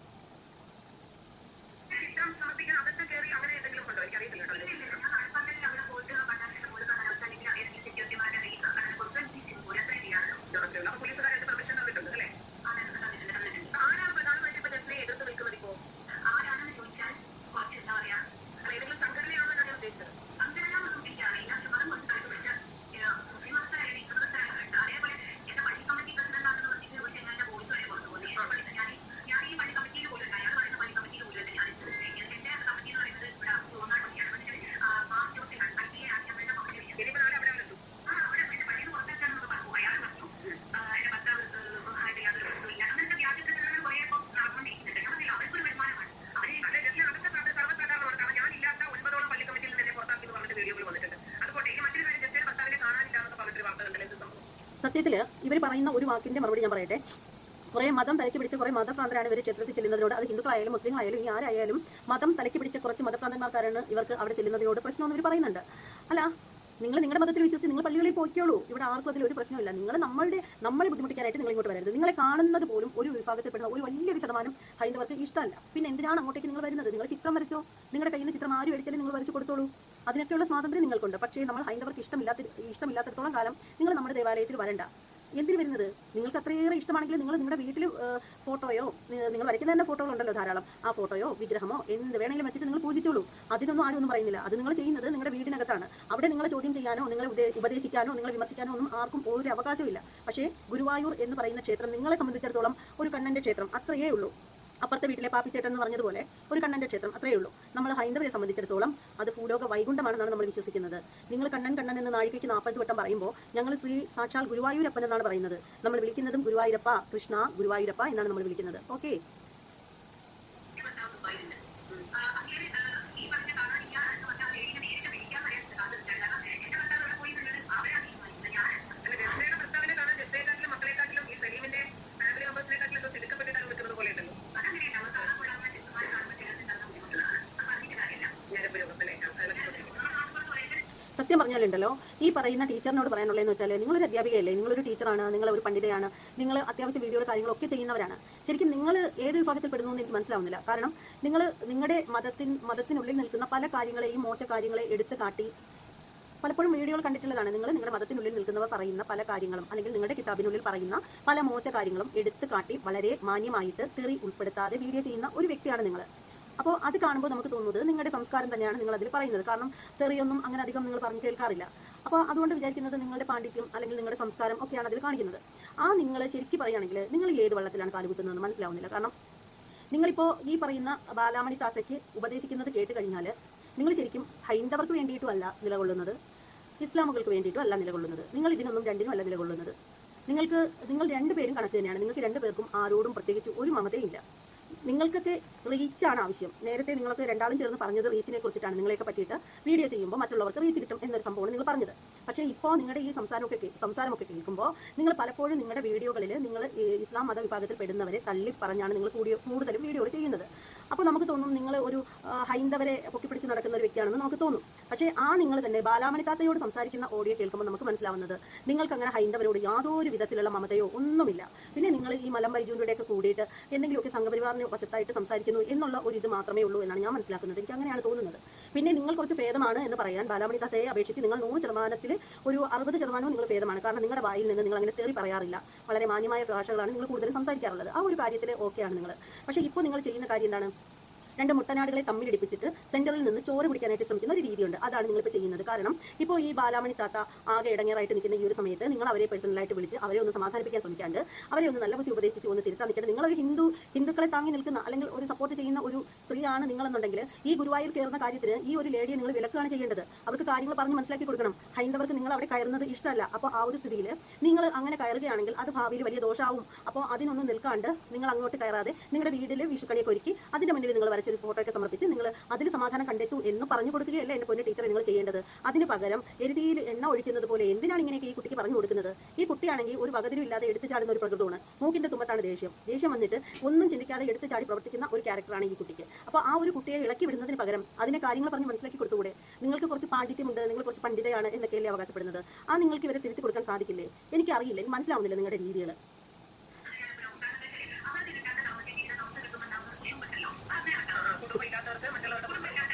സത്യത്തിൽ ഇവർ പറയുന്ന ഒരു വാക്കിൻ്റെ മറുപടി ഞാൻ പറയട്ടെ. കുറേ മതം തലയ്ക്ക് പിടിച്ച കുറേ മതഭ്രാന്തരാണ് ഇവർ ക്ഷേത്രത്തിൽ ചെല്ലുന്നതിനോട്. അത് ഹിന്ദുക്കളായാലും മുസ്ലിങ്ങളായാലും ഇനി ആരായാലും മതം തലയ്ക്ക് പിടിച്ച കുറച്ച് മതഭ്രാന്തന്മാർക്കാരാണ് ഇവർക്ക് അവിടെ ചെല്ലുന്നതിനോട് പ്രശ്നമൊന്നും ഇവർ പറയുന്നുണ്ട്. അല്ല, നിങ്ങൾ നിങ്ങളുടെ മതത്തിൽ വിശ്വസിച്ച് നിങ്ങൾ പള്ളികളിൽ പോയിക്കോളൂ, ഇവിടെ ആർക്കും അതിൽ ഒരു പ്രശ്നമില്ല. നമ്മളെ ബുദ്ധിമുട്ടിക്കാനായിട്ട് നിങ്ങൾ ഇങ്ങോട്ട് വരരുത്. നിങ്ങളെ കാണുന്നത് പോലും ഒരു വിഭാഗത്തിൽപ്പെടുന്ന ഒരു വലിയൊരു ശതമാനം ഹൈന്ദവർക്ക് ഇഷ്ടമല്ല. പിന്നെ എന്തിനാണ് അങ്ങോട്ടേക്ക് നിങ്ങൾ വരുന്നത്? നിങ്ങൾ ചിത്രം വരച്ചോ, നിങ്ങളുടെ കയ്യിൽ നിന്ന് ചിത്രം ആര് മേടിച്ചാലും നിങ്ങൾ വരച്ച് കൊടുത്തോളൂ. അതിനൊക്കെയുള്ള സ്വാതന്ത്ര്യം നിങ്ങൾക്കുണ്ട്. പക്ഷേ നമ്മൾ ഹൈന്ദവർക്ക് ഇഷ്ടമില്ലാത്തിടത്തോളം കാലം നിങ്ങൾ നമ്മുടെ ദേവാലയത്തിൽ വരണ്ട. എന്തിനു വരുന്നത്? നിങ്ങൾക്ക് അത്രയേറെ ഇഷ്ടമാണെങ്കിൽ നിങ്ങൾ നിങ്ങളുടെ വീട്ടിൽ ഫോട്ടോയോ, നിങ്ങൾ വരയ്ക്കുന്ന തന്നെ ഫോട്ടോകളുണ്ടല്ലോ ധാരാളം, ആ ഫോട്ടോയോ വിഗ്രഹമോ എന്ത് വേണമെങ്കിലും വെച്ചിട്ട് നിങ്ങൾ പൂജിച്ചോളൂ. അതിനൊന്നും ആരും ഒന്നും പറയുന്നില്ല. അത് നിങ്ങൾ ചെയ്യുന്നത് നിങ്ങളുടെ വീടിനകത്താണ്. അവിടെ നിങ്ങളെ ചോദ്യം ചെയ്യാനോ നിങ്ങളെ ഉപദേശിക്കാനോ നിങ്ങളെ വിമർശിക്കാനോ ഒന്നും ആർക്കും ഒരു അവകാശമില്ല. പക്ഷേ ഗുരുവായൂർ എന്ന് പറയുന്ന ക്ഷേത്രം നിങ്ങളെ സംബന്ധിച്ചിടത്തോളം ഒരു കണ്ണൻ്റെ ക്ഷേത്രം അത്രയേ ഉള്ളൂ. അപ്പുറത്തെ വീട്ടിലെ പാപ്പിച്ചേട്ടൻ എന്ന് പറഞ്ഞതുപോലെ ഒരു കണ്ണൻ്റെ ക്ഷേത്രം അത്രയേ ഉള്ളൂ. നമ്മൾ ഹൈന്ദവരെ സംബന്ധിച്ചിടത്തോളം അത് ഭൂലോക വൈകുണ്ഠമാണെന്നാണ് നമ്മൾ വിശ്വസിക്കുന്നത്. നിങ്ങൾ കണ്ണൻ കണ്ണൻ എന്ന് നാഴികയ്ക്ക് 40 വട്ടം പറയുമ്പോൾ ഞങ്ങൾ ശ്രീ സാക്ഷാൽ ഗുരുവായൂരപ്പൻ എന്നാണ് പറയുന്നത്. നമ്മൾ വിളിക്കുന്നതും ഗുരുവായൂരപ്പ, കൃഷ്ണ ഗുരുവായൂരപ്പ എന്നാണ് നമ്മൾ വിളിക്കുന്നത്. ഓക്കെ, സത്യം പറഞ്ഞാലുണ്ടല്ലോ, ഈ പറയുന്ന ടീച്ചറിനോട് പറയാനുള്ളതെന്ന് വെച്ചാൽ, നിങ്ങളൊരു അധ്യാപികയല്ലേ, നിങ്ങളൊരു ടീച്ചറാണ്, നിങ്ങളൊരു പണ്ഡിതയാണ്, നിങ്ങൾ അത്യാവശ്യം വീഡിയോയുടെ കാര്യങ്ങളൊക്കെ ചെയ്യുന്നവരാണ്. ശരിക്കും നിങ്ങൾ ഏത് വിഭാഗത്തിൽ പെടുന്നു എന്ന് എനിക്ക് മനസ്സിലാവുന്നില്ല. കാരണം നിങ്ങൾ നിങ്ങളുടെ മതത്തിനുള്ളിൽ നിൽക്കുന്ന പല കാര്യങ്ങളെയും മോശ കാര്യങ്ങളെ എടുത്തു കാട്ടി പലപ്പോഴും വീഡിയോകൾ കണ്ടിട്ടുള്ളതാണ്. നിങ്ങൾ നിങ്ങളുടെ മതത്തിനുള്ളിൽ നിൽക്കുന്നവർ പറയുന്ന പല കാര്യങ്ങളും അല്ലെങ്കിൽ നിങ്ങളുടെ കിതാബിനുള്ളിൽ പറയുന്ന പല മോശ കാര്യങ്ങളും എടുത്തു കാട്ടി വളരെ മാന്യമായിട്ട് തെറി ഉൾപ്പെടുത്താതെ വീഡിയോ ചെയ്യുന്ന ഒരു വ്യക്തിയാണ് നിങ്ങൾ. അപ്പോൾ അത് കാണുമ്പോൾ നമുക്ക് തോന്നുന്നത് നിങ്ങളുടെ സംസ്കാരം തന്നെയാണ് നിങ്ങൾ അതിൽ പറയുന്നത്. കാരണം തെറിയൊന്നും അങ്ങനെ അധികം നിങ്ങൾ പറഞ്ഞു കേൾക്കാറില്ല. അപ്പോൾ അതുകൊണ്ട് വിചാരിക്കുന്നത് നിങ്ങളുടെ പാണ്ഡിത്യം അല്ലെങ്കിൽ നിങ്ങളുടെ സംസ്കാരം ഒക്കെയാണ് അതിൽ കാണിക്കുന്നത്. ആ നിങ്ങൾ ശരിക്കും പറയുകയാണെങ്കിൽ നിങ്ങൾ ഏത് വള്ളത്തിലാണ് കാലുകുത്തുന്നതെന്ന് മനസ്സിലാവുന്നില്ല. കാരണം നിങ്ങളിപ്പോൾ ഈ പറയുന്ന ബാലാമണി താത്തയ്ക്ക് ഉപദേശിക്കുന്നത് കേട്ട് കഴിഞ്ഞാൽ നിങ്ങൾ ശരിക്കും ഹൈന്ദവർക്ക് വേണ്ടിയിട്ടും അല്ല നിലകൊള്ളുന്നത്, ഇസ്ലാമുകൾക്ക് വേണ്ടിയിട്ടും അല്ല നിലകൊള്ളുന്നത്. നിങ്ങൾ ഇതിനൊന്നും രണ്ടിനും അല്ല നിലകൊള്ളുന്നത്. നിങ്ങൾ രണ്ടുപേരും കണക്ക് തന്നെയാണ്. നിങ്ങൾക്ക് രണ്ടുപേർക്കും ആരോടും പ്രത്യേകിച്ച് ഒരു മമതയില്ല. നിങ്ങൾക്കൊക്കെ റീച്ചാണ് ആവശ്യം. നേരത്തെ നിങ്ങൾക്ക് രണ്ടാളും ചേർന്ന് പറഞ്ഞത് റീച്ചിനെ കുറിച്ചിട്ടാണ്. നിങ്ങളെയൊക്കെ പറ്റിയിട്ട് വീഡിയോ ചെയ്യുമ്പോൾ മറ്റുള്ളവർക്ക് റീച്ച് കിട്ടും എന്നൊരു സംഭവമാണ് നിങ്ങൾ പറഞ്ഞത്. പക്ഷേ ഇപ്പോൾ നിങ്ങളുടെ ഈ സംസാരമൊക്കെ കേൾക്കുമ്പോൾ നിങ്ങൾ പലപ്പോഴും നിങ്ങളുടെ വീഡിയോകളിൽ നിങ്ങൾ ഇസ്ലാം മത വിഭാഗത്തിൽ പെടുന്നവരെ തള്ളി പറഞ്ഞാണ് നിങ്ങൾ കൂടുതലും വീഡിയോകൾ ചെയ്യുന്നത്. അപ്പോൾ നമുക്ക് തോന്നും നിങ്ങൾ ഒരു ഹൈന്ദവരെ പൊക്കിപ്പിടിച്ച് നടക്കുന്ന ഒരു വ്യക്തിയാണെന്ന് നമുക്ക് തോന്നും. പക്ഷേ ആ നിങ്ങൾ തന്നെ ബാലാമണി താത്തയോട് സംസാരിക്കുന്ന ഓഡിയോ കേൾക്കുമ്പോൾ നമുക്ക് മനസ്സിലാവുന്നത് നിങ്ങൾക്ക് അങ്ങനെ ഹൈന്ദവരോട് യാതൊരു വിധത്തിലുള്ള മമതയോ ഒന്നുമില്ല. പിന്നെ നിങ്ങൾ ഈ മലം ബൈജൂരുടെയൊക്കെ കൂടിയിട്ട് എന്തെങ്കിലുമൊക്കെ സംഘപരിവാറിന് വശത്തായിട്ട് സംസാരിക്കുന്നു എന്നുള്ള ഒരു ഇത് മാത്രമേ ഉള്ളൂ എന്നാണ് ഞാൻ മനസ്സിലാക്കുന്നത്. എനിക്ക് അങ്ങനെയാണ് തോന്നുന്നത്. പിന്നെ നിങ്ങൾ കുറച്ച് ഭേദമാണ് എന്ന് പറയാൻ ബാലാമണി താത്തയെ അപേക്ഷിച്ച് നിങ്ങൾ 100% ഒരു 60% നിങ്ങൾ ഭേദമാണ്. കാരണം നിങ്ങളുടെ വായിൽ നിന്ന് നിങ്ങൾ അങ്ങനെ തെറി പറയാറില്ല. വളരെ മാന്യമായ ഭാഷകളാണ് നിങ്ങൾ കൂടുതലും സംസാരിക്കാറുള്ളത്. ആ ഒരു കാര്യത്തിൽ ഓക്കെയാണ് നിങ്ങൾ. പക്ഷേ ഇപ്പോൾ നിങ്ങൾ ചെയ്യുന്ന കാര്യം എന്താണ്? രണ്ട് മുട്ടനാടുകളെ തമ്മിലടിപ്പിച്ചിട്ട് സെന്ററിൽ നിന്ന് ചോറ് പിടിക്കാനായിട്ട് ശ്രമിക്കുന്ന ഒരു രീതിയുണ്ട്. അതാണ് നിങ്ങളിപ്പോൾ ചെയ്യുന്നത്. കാരണം ഇപ്പോൾ ഈ ബാലാമണി താത്ത ആകെ ഇടങ്ങേറായിട്ട് നിൽക്കുന്ന ഈ ഒരു സമയത്ത് നിങ്ങൾ അവരെ പേഴ്സണലായിട്ട് വിളിച്ച് അവരെ ഒന്ന് സമാധാനിപ്പിക്കാൻ ശ്രമിക്കാണ്ട് അവരെ ഒന്ന് നല്ല ബുദ്ധി ഉപദേശിച്ച് ഒന്ന് തിരുത്താൻ നിൽക്കേണ്ടത്. നിങ്ങളൊരു ഹിന്ദുക്കളെ താങ്ങി നിൽക്കുന്ന അല്ലെങ്കിൽ ഒരു സപ്പോർട്ട് ചെയ്യുന്ന ഒരു സ്ത്രീയാണ് നിങ്ങളെന്നുണ്ടെങ്കിൽ ഈ ഗുരുവായൂർ കയറുന്ന കാര്യത്തിന് ഈ ഒരു ലേഡിയെ നിങ്ങൾ വിലക്കുകയാണ് ചെയ്യേണ്ടത്. അവർക്ക് കാര്യങ്ങൾ പറഞ്ഞ് മനസ്സിലാക്കി കൊടുക്കണം. ഹൈന്ദവർക്ക് നിങ്ങൾ അവിടെ കയറുന്നത് ഇഷ്ടമല്ല. അപ്പോൾ ആ ഒരു സ്ഥിതിയിൽ നിങ്ങൾ അങ്ങനെ കയറുകയാണെങ്കിൽ അത് ഭാവിയിൽ വലിയ ദോഷമാവും. അപ്പോൾ അതിനൊന്നും നിൽക്കാണ്ട് നിങ്ങൾ അങ്ങോട്ട് കയറാതെ നിങ്ങളുടെ വീട്ടിൽ വിഷുക്കണിയൊക്കെ ഒരുക്കി അതിൻ്റെ മുന്നിൽ നിങ്ങൾ ഒരു ഫോട്ടോ ഒക്കെ സമർപ്പിച്ച് നിങ്ങൾ അതിൽ സമാധാനം കണ്ടെത്തു എന്ന് പറഞ്ഞു കൊടുക്കുകയല്ല എൻ്റെ പൊന്നു ടീച്ചറെ നിങ്ങൾ ചെയ്യേണ്ടത്. അതിന് പകരം എരുതിയിൽ എണ്ണ ഒഴിക്കുന്നത് പോലെ എന്തിനാണ് ഇങ്ങനെയൊക്കെ ഈ കുട്ടിക്ക് പറഞ്ഞു കൊടുക്കുന്നത്? ഈ കുട്ടിയാണെങ്കിൽ ഒരു വകതിരും ഇല്ലാതെ എടുത്തു ചാടുന്ന ഒരു പ്രകൃതമാണ്. മൂക്കിൻ്റെ തുമ്പത്താണ് ദേഷ്യം വന്നിട്ട് ഒന്നും ചിന്തിക്കാതെ എടുത്തു ചാടി പ്രവർത്തിക്കുന്ന ഒരു ക്യാരക്ടറാണ് ഈ കുട്ടിക്ക്. അപ്പോൾ ആ ഒരു കുട്ടിയെ ഇളക്കി വിടുന്നതിന് പകരം അതിനെ കാര്യങ്ങൾ പറഞ്ഞ് മനസ്സിലാക്കി കൊടുത്തുകൂടെ? നിങ്ങൾക്ക് കുറച്ച് പാണ്ഡിത്യമുണ്ട്, നിങ്ങൾ കുറച്ച് പണ്ഡിതയാണ് എന്നൊക്കെയല്ലേ അവകാശപ്പെടുന്നത്. ആ നിങ്ങൾക്ക് ഇവരെ തിരുത്തി കൊടുക്കാൻ സാധിക്കില്ലേ? എനിക്കറിയില്ല, എനിക്ക് മനസ്സിലാവുന്നില്ല നിങ്ങളുടെ രീതികൾ.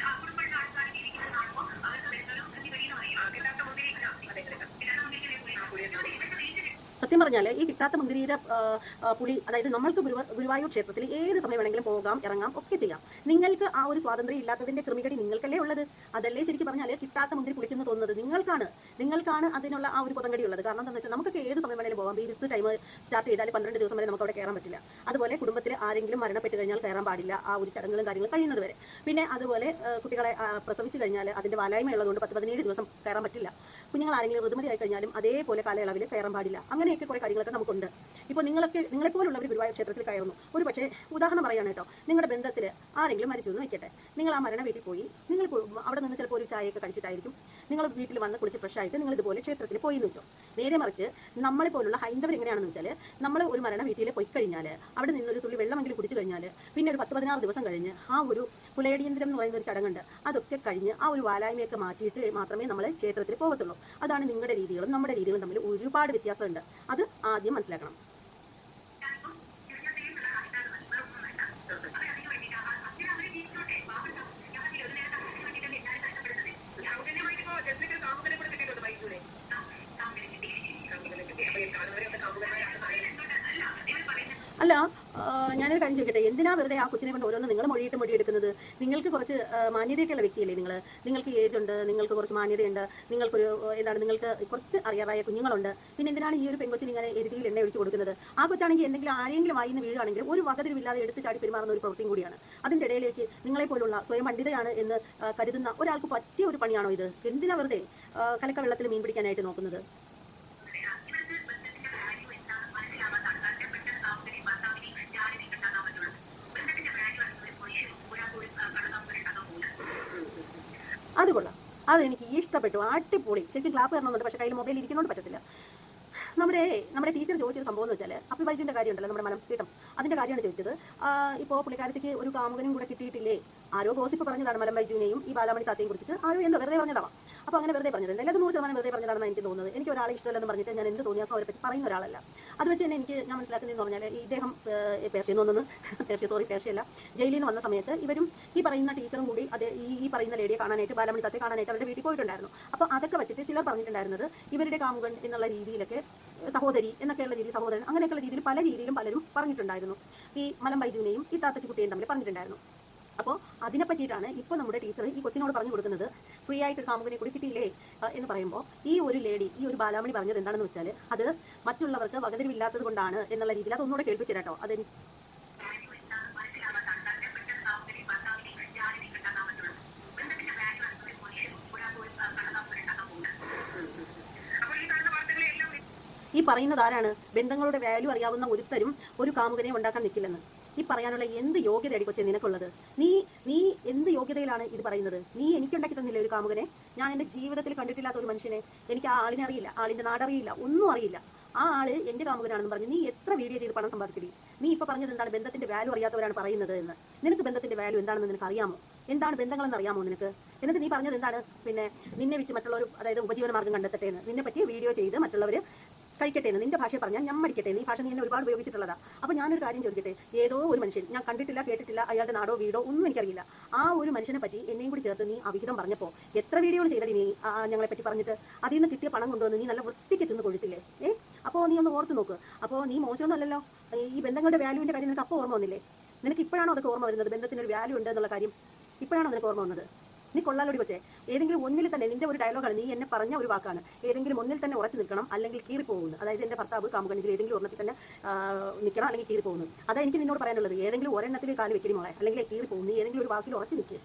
സത്യം പറഞ്ഞാൽ ഈ കിട്ടാത്ത മുന്തിരിയുടെ പുളി, അതായത് നമ്മൾക്ക് ഗുരുവായൂർ ക്ഷേത്രത്തിൽ ഏത് സമയം വേണമെങ്കിലും പോകാം, ഇറങ്ങാം, ഒക്കെ ചെയ്യാം. നിങ്ങൾക്ക് ആ ഒരു സ്വാതന്ത്ര്യം ഇല്ലാത്തതിന്റെ ക്രമീകടി നിങ്ങൾക്കല്ലേ ഉള്ളത്. അതല്ലേ ശരിക്കും പറഞ്ഞാൽ കിട്ടാത്ത മുന്തിരി പുളിക്കുന്നു തോന്നുന്നത് നിങ്ങൾക്കാണ് അതിനുള്ള ആ ഒരു പുതങ്കടി ഉള്ളത്. കാരണം എന്താണെന്ന് വെച്ചാൽ നമുക്കൊക്കെ ഏത് സമയം വേണമെങ്കിലും പോകാം. പീരിയഡ്സ് ടൈം സ്റ്റാർട്ട് ചെയ്താൽ 12 ദിവസം വരെ നമുക്ക് അവിടെ കയറാൻ പറ്റില്ല. അതുപോലെ കുടുംബത്തിൽ ആരെങ്കിലും മരണപ്പെട്ട് കഴിഞ്ഞാൽ കയറാൻ പാടില്ല, ആ ഒരു ചടങ്ങുകളും കാര്യങ്ങളും കഴിയുന്നത് വരെ. പിന്നെ അതുപോലെ കുട്ടികളെ പ്രസവിച്ച് കഴിഞ്ഞാൽ അതിന്റെ വാലായ്മ ഉള്ളതുകൊണ്ട് 10-17 ദിവസം കയറാൻ പറ്റില്ല. കുഞ്ഞുങ്ങൾ ആരെങ്കിലും ഋതുമതിയായി കഴിഞ്ഞാലും അതേപോലെ കാലയളവിൽ കയറാൻ പാടില്ല. അങ്ങനെയൊക്കെ കുറേ കാര്യങ്ങളൊക്കെ നമുക്കുണ്ട്. ഇപ്പോൾ നിങ്ങളെപ്പോലുള്ളവർ ഗുരുവായൂർ ക്ഷേത്രത്തിൽ കയറുന്നു. ഒരു പക്ഷേ ഉദാഹരണം പറയുകയാണ് കേട്ടോ, നിങ്ങളുടെ ബന്ധത്തിൽ ആരെങ്കിലും മരിച്ചു എന്ന് വയ്ക്കട്ടെ. നിങ്ങൾ ആ മരണ വീട്ടിൽ പോയി, നിങ്ങൾ അവിടെ നിന്ന് ചിലപ്പോൾ ഒരു ചായയൊക്കെ കഴിച്ചിട്ടായിരിക്കും നിങ്ങൾ വീട്ടിൽ വന്ന് കുളിച്ച് ഫ്രഷ് ആയിട്ട് നിങ്ങൾ ഇതുപോലെ ക്ഷേത്രത്തിൽ പോയി എന്ന് വെച്ചോ. നേരെ മറിച്ച് നമ്മളെ പോലുള്ള ഹൈന്ദവർ എങ്ങനെയാണെന്ന് വെച്ചാൽ നമ്മൾ ഒരു മരണ വീട്ടിൽ പോയി കഴിഞ്ഞാൽ അവിടെ നിന്നൊരു തുള്ളി വെള്ളമെങ്കിലും കുടിച്ചു കഴിഞ്ഞാൽ പിന്നെ ഒരു 10-16 ദിവസം കഴിഞ്ഞ് ആ ഒരു പുലയടിയന്തരം എന്ന് പറയുന്ന ഒരു ചടങ്ങുണ്ട്. അതൊക്കെ കഴിഞ്ഞ് ആ ഒരു വാലായ്മയൊക്കെ മാറ്റിയിട്ട് മാത്രമേ നമ്മൾ ക്ഷേത്രത്തിൽ പോകത്തുള്ളൂ. അതാണ് നിങ്ങളുടെ രീതികളും നമ്മുടെ രീതികളും തമ്മിൽ ഒരുപാട് വ്യത്യാസമുണ്ട്. അത് ആദ്യം മനസ്സിലാക്കണം. അല്ല, ഞാനൊരു കാര്യം ചോദിക്കട്ടെ, എന്തിനാ വെറുതെ ആ കൊച്ചിനെ കൊണ്ട് ഓരോന്ന് നിങ്ങൾ മൊഴിയെടുക്കുന്നത്? നിങ്ങൾക്ക് കുറച്ച് മാന്യതയൊക്കെയുള്ള വ്യക്തിയല്ലേ നിങ്ങൾ? നിങ്ങൾക്ക് ഏജ് ഉണ്ട്, നിങ്ങൾക്ക് കുറച്ച് മാന്യതയുണ്ട്, നിങ്ങൾക്കൊരു നിങ്ങൾക്ക് കുറച്ച് അറിയാറായ കുഞ്ഞുങ്ങളുണ്ട്. പിന്നെ എന്തിനാണ് ഈ ഒരു പെൺകൊച്ചിന് ഇങ്ങനെ എരുതിയിൽ എണ്ണ ഒഴിച്ച് കൊടുക്കുന്നത്? ആ കൊച്ചാണെങ്കിൽ എന്തെങ്കിലും ആരെങ്കിലും വായിന്ന് വീഴുകയാണെങ്കിൽ ഒരു വകതിരിവില്ലാതെ എടുത്ത് ചാടി പെരുമാറുന്ന ഒരു പ്രവൃത്തിയും കൂടിയാണ്. അതിൻ്റെ ഇടയിലേക്ക് നിങ്ങളെപ്പോലുള്ള സ്വയം പണ്ഡിതയാണ് എന്ന് കരുതുന്ന ഒരാൾക്ക് പറ്റിയ ഒരു പണിയാണോ ഇത്? എന്തിനാ വെറുതെ കലക്ക വെള്ളത്തിൽ മീൻ പിടിക്കാനായിട്ട് നോക്കുന്നത്? അത് കൊള്ളാം, അതെനിക്ക് ഇഷ്ടപ്പെട്ടു, അടിപൊളി. ശരിക്കും ക്ലാപ്പ് തരണമെന്നുണ്ട്, പക്ഷേ കയ്യിൽ മൊബൈൽ ഇരിക്കുന്നതുകൊണ്ട് പറ്റത്തില്ല. നമ്മുടെ ടീച്ചർ ചോദിച്ചൊരു സംഭവം എന്ന് വെച്ചാൽ അഭിഭാജ്യൻ്റെ കാര്യമുണ്ടല്ലോ, നമ്മുടെ മലമ്പീഠം, അതിൻ്റെ കാര്യമാണ് ചോദിച്ചത്. ഇപ്പോൾ പുള്ളിക്കാരത്തേക്ക് ഒരു കാമുകനും കൂടെ കിട്ടിയിട്ടില്ലേ? ആരോ ഗോസിപ്പ് പറഞ്ഞതാണ് മലം ബൈജുവിനെയും ഈ ബാലാമണി താത്തയും കുറിച്ചിട്ട്. ആരോ എന്തോ വെറുതെ പറഞ്ഞതാവാം. അപ്പോൾ അങ്ങനെ വെറുതെ പറഞ്ഞത് എന്തായാലും 100% വെറുതെ പറഞ്ഞതാണെന്ന് എനിക്ക് തോന്നുന്നത്. എനിക്ക് ഒരാളെ ഇഷ്ടമല്ലെന്ന് പറഞ്ഞിട്ട് ഞാൻ എന്ത് തോന്നിയാസം അവരെ പറ്റി പറയുന്ന ഒരാളല്ല. അത് വെച്ച് തന്നെ ഞാൻ മനസ്സിലാക്കുന്നതെന്ന് പറഞ്ഞാൽ ഇദ്ദേഹം പേർഷ്യല്ല, ജയിലിൽ നിന്ന് വന്ന സമയത്ത് ഇവരും ഈ പറയുന്ന ടീച്ചറും കൂടി ഈ പറയുന്ന ലേഡിയെ കാണാനായിട്ട്, ബാലാമണി താത്തയെ കാണാനായിട്ട് അവരുടെ വീട്ടിൽ പോയിട്ടുണ്ടായിരുന്നു. അപ്പോൾ അതൊക്കെ വെച്ചിട്ട് ചിലർ പറഞ്ഞിട്ടുണ്ടായിരുന്നത് ഇവരുടെ കാമുകൻ എന്നുള്ള രീതിയിലൊക്കെ, സഹോദരി എന്നൊക്കെയുള്ള രീതി, സഹോദരൻ അങ്ങനെയൊക്കെയുള്ള രീതിയിൽ പല രീതിയിലും പലരും പറഞ്ഞിട്ടുണ്ടായിരുന്നു. ഈ മലം ബൈജുവിനെയും ഈ താത്തച്ചിക്കുട്ടിയെയും തമ്മിൽ പറഞ്ഞിട്ടുണ്ടായിരുന്നു. അപ്പോൾ അതിനെ പറ്റിയിട്ടാണ് ഇപ്പോൾ നമ്മുടെ ടീച്ചർ ഈ കൊച്ചിനോട് പറഞ്ഞു കൊടുക്കുന്നത്. ഫ്രീ ആയിട്ട് കാമുകനെ കൂടി കിട്ടിയില്ലേ എന്ന് പറയുമ്പോൾ ഈ ഒരു ലേഡി, ഈ ഒരു ബാലാമണി പറഞ്ഞത് എന്താണെന്ന് വെച്ചാൽ അത് മറ്റുള്ളവർക്ക് വകതിരിവില്ലാത്തത് കൊണ്ടാണ് എന്നുള്ള രീതിയിൽ അതൊന്നുകൂടെ കേൾപ്പിച്ചു കേട്ടോ. അതെനിക്ക് ഈ പറയുന്നത് ആരാണ്? ബന്ധങ്ങളുടെ വാല്യൂ അറിയാവുന്ന ഒരുത്തരും ഒരു കാമുകനെ ഉണ്ടാക്കാൻ നിൽക്കില്ലെന്ന്. ഈ പറയാനുള്ള എന്ത് യോഗ്യതയടി കൊച്ചേ നിനക്കുള്ളത്? നീ എന്ത് യോഗ്യതയിലാണ് ഇത് പറയുന്നത്? നീ എനിക്കുണ്ടാക്കി തന്നില്ലേ ഒരു കാമുകനെ? ഞാൻ എൻ്റെ ജീവിതത്തിൽ കണ്ടിട്ടില്ലാത്ത ഒരു മനുഷ്യനെ, എനിക്ക് ആ ആളിനെ അറിയില്ല, ആളിൻ്റെ നാടറിയില്ല, ഒന്നും അറിയില്ല. ആ ആള് എൻ്റെ കാമുകനാണെന്ന് പറഞ്ഞ് നീ എത്ര വീഡിയോ ചെയ്ത് പണം സമ്പാദിച്ചിടി? നീ ഇപ്പോൾ പറഞ്ഞത് എന്താണ്? ബന്ധത്തിന്റെ വാല്യൂ അറിയാത്തവരാണ് പറയുന്നത് എന്ന്. നിനക്ക് ബന്ധത്തിന്റെ വാല്യൂ എന്താണെന്ന് നിനക്ക് അറിയാമോ? എന്താണ് ബന്ധങ്ങളെന്ന് അറിയാമോ നിനക്ക്? എന്നിട്ട് നീ പറഞ്ഞത് എന്താണ്? പിന്നെ നിന്നെ വിറ്റ് മറ്റുള്ളവർ, അതായത് ഉപജീവന മാർഗ്ഗം കണ്ടെത്തട്ടെ എന്ന്, നിന്നെ പറ്റി വീഡിയോ ചെയ്ത് മറ്റുള്ളവർ കഴിക്കട്ടെ എന്ന്, നിന്റെ ഭാഷയെ പറഞ്ഞാൽ ഞമ്മടിക്കട്ടെ എന്ന്. ഈ ഭാഷ നീ എന്നെ ഒരുപാട് ഉപയോഗിച്ചിട്ടുള്ളതാണ്. അപ്പോൾ ഞാനൊരു കാര്യം ചോദിക്കട്ടെ, ഏതോ ഒരു മനുഷ്യൻ, ഞാൻ കണ്ടിട്ടില്ല, കേട്ടിട്ടില്ല, അയാളുടെ നാടോ വീടോ ഒന്നും എനിക്കറിയില്ല, ആ ഒരു മനുഷ്യനെ പറ്റി എന്നെയും കൂടി ചേർത്ത് നീ അവിഹിതം പറഞ്ഞപ്പോൾ എത്ര വീഡിയോകൾ ചെയ്തടി നീ ഞങ്ങളെ പറ്റി പറഞ്ഞിട്ട്? അതിൽ നിന്ന് കിട്ടിയ പണം കൊണ്ടുവന്ന് നീ നല്ല വൃത്തിക്ക് തിന്ന് കൊഴുത്തില്ലേ? അപ്പോൾ നീ ഒന്ന് ഓർത്ത് നോക്ക്. അപ്പോൾ നീ മോശമൊന്നും അല്ലല്ലോ. ഈ ബന്ധങ്ങളുടെ വാല്യൂവിൻ്റെ കാര്യം നിനക്ക് അപ്പോൾ ഓർമ്മ വന്നില്ലേ? നിനക്ക് ഇപ്പോഴാണോ അതൊക്കെ ഓർമ്മ വരുന്നത്? ബന്ധത്തിനൊരു വാല്യൂ ഉണ്ട് എന്നുള്ള കാര്യം ഇപ്പോഴാണോ നിനക്ക് ഓർമ്മ വന്നത്? നീ കൊള്ളാലോടി കൊച്ചേ. ഏതെങ്കിലും ഒന്നിൽ തന്നെ, നിന്റെ ഒരു ഡയലോഗാണ്, നീ എന്നെ പറഞ്ഞ ഒരു വാക്കാണ്, ഏതെങ്കിലും ഒന്നിൽ തന്നെ ഉറച്ചു നിൽക്കണം, അല്ലെങ്കിൽ കീറിപ്പോകുന്നു. അതായത് എൻ്റെ ഭർത്താവ് കാമുകൻ, ഇതിൽ ഏതെങ്കിലും ഒരെണ്ണത്തിൽ തന്നെ നിൽക്കണം, അല്ലെങ്കിൽ കീറിപ്പോകുന്നു. അതാ എനിക്ക് നിന്നോട് പറയാനുള്ളത്. ഏതെങ്കിലും ഒരെണ്ണത്തിൽ കാല് വെക്കടി മോളെ, അല്ലെങ്കിൽ കീറിപ്പോകും. നീ ഏതെങ്കിലും ഒരു വാക്കിൽ ഉറച്ചു നിൽക്കുക.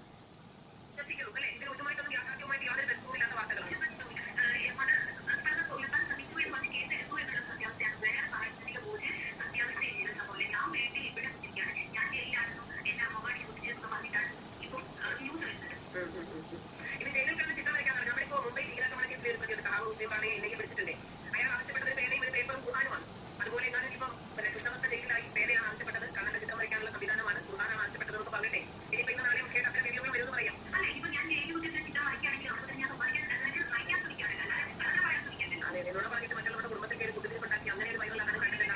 അയാൾ ആവശ്യപ്പെട്ടത് പേനയും ഒരു പേപ്പറും ഖുർആനുമാണ്. അതുപോലെ എങ്ങാനും ഇപ്പം കൃഷ്ണഭക്ത ജയിലിലായി പേനയാണ് ആവശ്യപ്പെട്ടത്, കണ്ണന്റെ ചിത്രം വരയ്ക്കാനുള്ള സംവിധാനമാണ്, ഖുർആനാണ് ആവശ്യപ്പെട്ടത് നമുക്ക് പറഞ്ഞിട്ടേ. ഇനിയിപ്പോ ഇന്ന് നാളെയും കേട്ട് അത്ര വീഡിയോ വരുമെന്ന് പറയാം. അല്ല, ഇപ്പൊ ഞാൻ ചിത്രം വരയ്ക്കുകയാണെങ്കിൽ അതെ, എന്നോട് പറഞ്ഞിട്ട് മറ്റുള്ളവരുടെ കുടുംബത്തിൽ കയറി കുട്ടികളുണ്ടാക്കി അങ്ങനെ ഒരു ബൈബിൾ അങ്ങനെ കണ്ടിട്ടില്ല.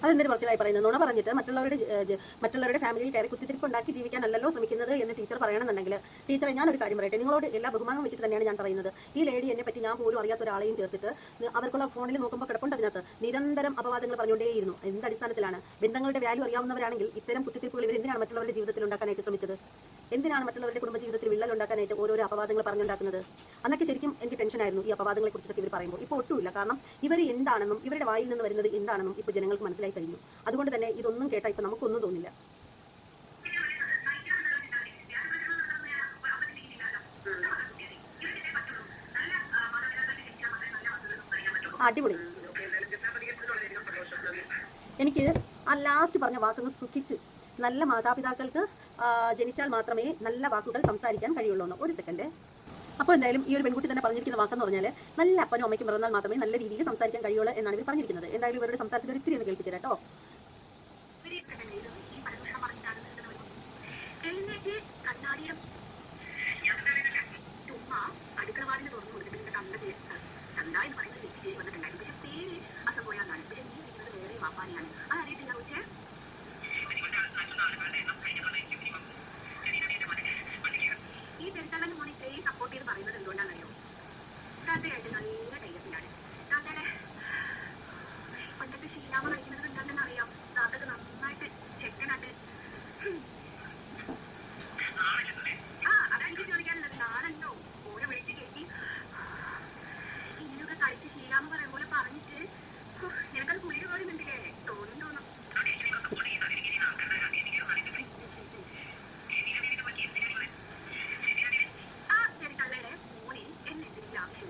അതെന്തൊരു പറച്ചിലായി പറയുന്നത്? നുണ പറഞ്ഞിട്ട് മറ്റുള്ളവരുടെ ഫാമിലിയിൽ കയറി കുത്തിത്തിരിപ്പുണ്ടാക്കി ജീവിക്കാനല്ലല്ലോ ശ്രമിക്കുന്നത് എന്ന് ടീച്ചർ പറയണമെന്നുണ്ടെങ്കിൽ, ടീച്ചറെ ഞാനൊരു കാര്യം പറയട്ടെ, നിങ്ങളോട് എല്ലാ ബഹുമാനം വെച്ചിട്ട് തന്നെയാണ് ഞാൻ പറയുന്നത്. ഈ ലേഡി എന്നെ പറ്റി ഞാൻ പോലും അറിയാത്ത ഒരാളെയും ചേർത്തിട്ട് അവർക്കുള്ള ഫോണിൽ നോക്കുമ്പോൾ കിടപ്പുണ്ട്, അതിനകത്ത് നിരന്തരം അപവാദങ്ങൾ പറഞ്ഞുകൊണ്ടേയിരുന്നു. എന്ത് അടിസ്ഥാനത്തിലാണ്? ബന്ധങ്ങളുടെ വാല്യൂ അറിയാവുന്നവരാണെങ്കിൽ ഇത്തരം കുത്തിത്തിരിപ്പുകൾ ഇവർ എന്തിനാണ് മറ്റുള്ളവരുടെ ജീവിതത്തിൽ ഉണ്ടാക്കാനായിട്ട് ശ്രമിച്ചത്? എന്തിനാണ് മറ്റുള്ളവരുടെ കുടുംബജീവിതത്തിൽ വിള്ളൽ ഉണ്ടാക്കാനായിട്ട് ഓരോരോ അപവാദങ്ങൾ പറഞ്ഞുണ്ടാക്കുന്നത്? അന്നൊക്കെ ശരിക്കും എനിക്ക് ടെൻഷനായിരുന്നു ഈ അപവാദങ്ങളെ കുറിച്ചൊക്കെ ഇവർ പറയുമ്പോൾ. ഇപ്പോൾ ഒട്ടുമില്ല. കാരണം ഇവർ എന്താണെന്നും ഇവരുടെ വായിൽ നിന്ന് വരുന്നത് എന്താണെന്നും ഇപ്പോൾ ജനങ്ങൾക്ക് മനസ്സിലായി കഴിഞ്ഞു. അതുകൊണ്ട് തന്നെ ഇതൊന്നും കേട്ടാൽ ഇപ്പം നമുക്കൊന്നും തോന്നില്ല. അടിപൊളി. എനിക്ക് ആ ലാസ്റ്റ് പറഞ്ഞ വാക്കൊന്ന് സുഖിച്ച്, നല്ല മാതാപിതാക്കൾക്ക് ജനിച്ചാൽ മാത്രമേ നല്ല വാക്കുകൾ സംസാരിക്കാൻ കഴിയുള്ളൂ എന്ന്. ഒരു സെക്കൻഡ്. അപ്പോൾ എന്തായാലും ഈ ഒരു പെൺകുട്ടി തന്നെ പറഞ്ഞിരിക്കുന്ന വാക്കെന്ന് പറഞ്ഞാൽ നല്ല അപ്പനും അമ്മയ്ക്കും പിറന്നാൽ മാത്രമേ നല്ല രീതിയിൽ സംസാരിക്കാൻ കഴിയുള്ളൂ എന്നാണ് ഇവർ പറഞ്ഞിരിക്കുന്നത്. എന്തായാലും ഇവരുടെ സംസാരത്തിൽ ഒരു ഇത്തിരി ഒന്ന് കേൾപ്പിച്ചു കേട്ടോ. ഈ പെരുത്താളൻ മോണിക്ക് സപ്പോർട്ട് ചെയ്ത് പറയുന്നത് എന്തുകൊണ്ടാണെന്നറിയോ? താത്തയായിട്ട് നല്ല ധൈര്യത്തിലാണ്. താത്തേനെ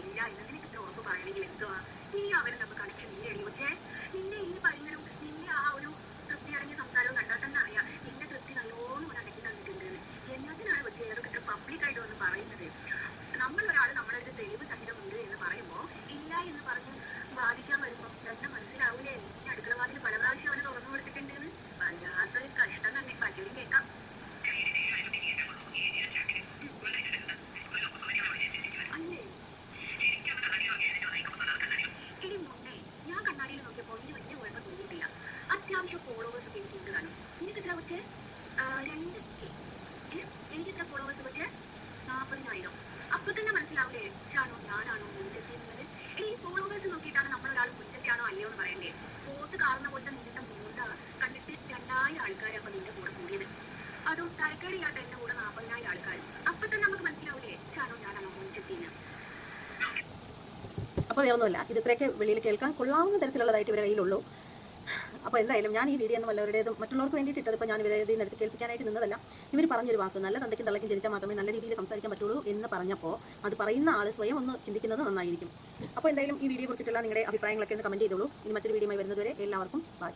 ഇല്ല എന്ന് നിനക്ക് ഇത്ര ഉറപ്പ് പറയണമെങ്കിൽ എന്തുവാ? നീ അവരെ നമ്മൾ കണക്ഷൻ ഇല്ലേ കൊച്ചേ? നിന്നെ ഈ പറയുന്നതും നിന്നെ ആ ഒരു തൃപ്തി അടങ്ങിയ സംസാരവും കണ്ടാൽ തന്നെ അറിയാം നിന്റെ തൃപ്തി നല്ലോണം ഒരു അടക്കി തന്നിട്ടുണ്ട്. എന്നതിനാണ് കൊച്ചേ അതൊക്കെ പബ്ലിക് ആയിട്ട് വന്ന് പറയുന്നത്? നമ്മൾ ഒരാൾ നമ്മുടെ ഒരു തെളിവ് സഹിതമുണ്ട് എന്ന് പറയുമ്പോൾ ഇല്ല എന്ന് പറഞ്ഞ് ബാധിക്കാൻ വരുമ്പോൾ തന്നെ മനസ്സിലാവൂലേ ഈ അടുക്കള വാതിൽ പല പ്രാവശ്യം അവന് തുറന്നു കൊടുത്തിട്ടുണ്ടെന്ന്? വല്ലാത്തൊരു കഷ്ടം തന്നെ. പലരും കേൾക്കാം. അല്ലേ ഇനി മുന്നേ ഞാൻ കണ്ണാടിയിൽ നോക്കിയപ്പോൾ ഇനി വലിയ കുഴപ്പം തോന്നിയിട്ടില്ല. അത്യാവശ്യം ഫോളോവേഴ്സ് ഒക്കെ എനിക്ക് ഉണ്ട് കാണും. നിനക്ക് എത്ര വെച്ച്? 2K. എനിക്ക് എത്ര ഫോളോവേഴ്സ് വെച്ച്? 40,000. അപ്പൊ തന്നെ മനസ്സിലാവില്ലേ ാണോ ഞാനാണോ മുഞ്ചത്തി എന്നുള്ളത്? ഈ ഫോളോവേഴ്സ് നോക്കിയിട്ടാണ് നമ്മളൊരാൾ മുഞ്ചത്തിയാണോ അല്ലയോ എന്ന് പറയണ്ടേ? പോത്ത് കാണുന്ന പോലത്തെ നിന്റെ മൂത്ത കണ്ടിട്ട് 2,000 ആൾക്കാരെ അപ്പൊ നിന്റെ കൂടെ കൂടിയത്. അതും തരക്കേടില്ലാത്ത എന്റെ കൂടെ 40,000 ആൾക്കാർ. അപ്പൊ തന്നെ നമുക്ക് മനസ്സിലാവില്ലേ ാണോ ഞാനാണോ മുഞ്ചത്തിന്ന്? അപ്പോൾ വേറൊന്നുമല്ല, ഇത് ഇത്രയൊക്കെ വെളിയിൽ കേൾക്കാൻ കൊള്ളാവുന്ന തരത്തിലുള്ളതായിട്ട് ഇവരുടെ കയ്യിലുള്ളൂ. അപ്പോൾ എന്തായാലും ഞാൻ ഈ വീഡിയോ ഒന്നും വല്ലവരുടേതും മറ്റുള്ളവർക്ക് വേണ്ടിയിട്ട് ഇട്ടത്. ഇപ്പോൾ ഞാൻ ഇവരെ ഇതിൽ നിന്ന് എടുത്ത് കേൾപ്പിക്കാനായിട്ട് നിന്നതല്ല. ഇവർ പറഞ്ഞൊരു വാക്ക്, നല്ല തന്തയ്ക്കും തള്ളയ്ക്കും ജനിച്ചാൽ മാത്രമേ നല്ല രീതിയിൽ സംസാരിക്കാൻ പറ്റുള്ളൂ എന്ന് പറഞ്ഞപ്പോൾ അത് പറയുന്ന ആൾ സ്വയം ഒന്ന് ചിന്തിക്കുന്നത് നന്നായിരിക്കും. അപ്പോൾ എന്തായാലും ഈ വീഡിയോ കുറിച്ചിട്ടുള്ള നിങ്ങളുടെ അഭിപ്രായങ്ങളൊക്കെ ഒന്ന് കമൻറ്റ് ചെയ്തോളൂ. ഇനി മറ്റൊരു വീഡിയോയുമായി വരുന്നതുവരെ എല്ലാവർക്കും ബൈ.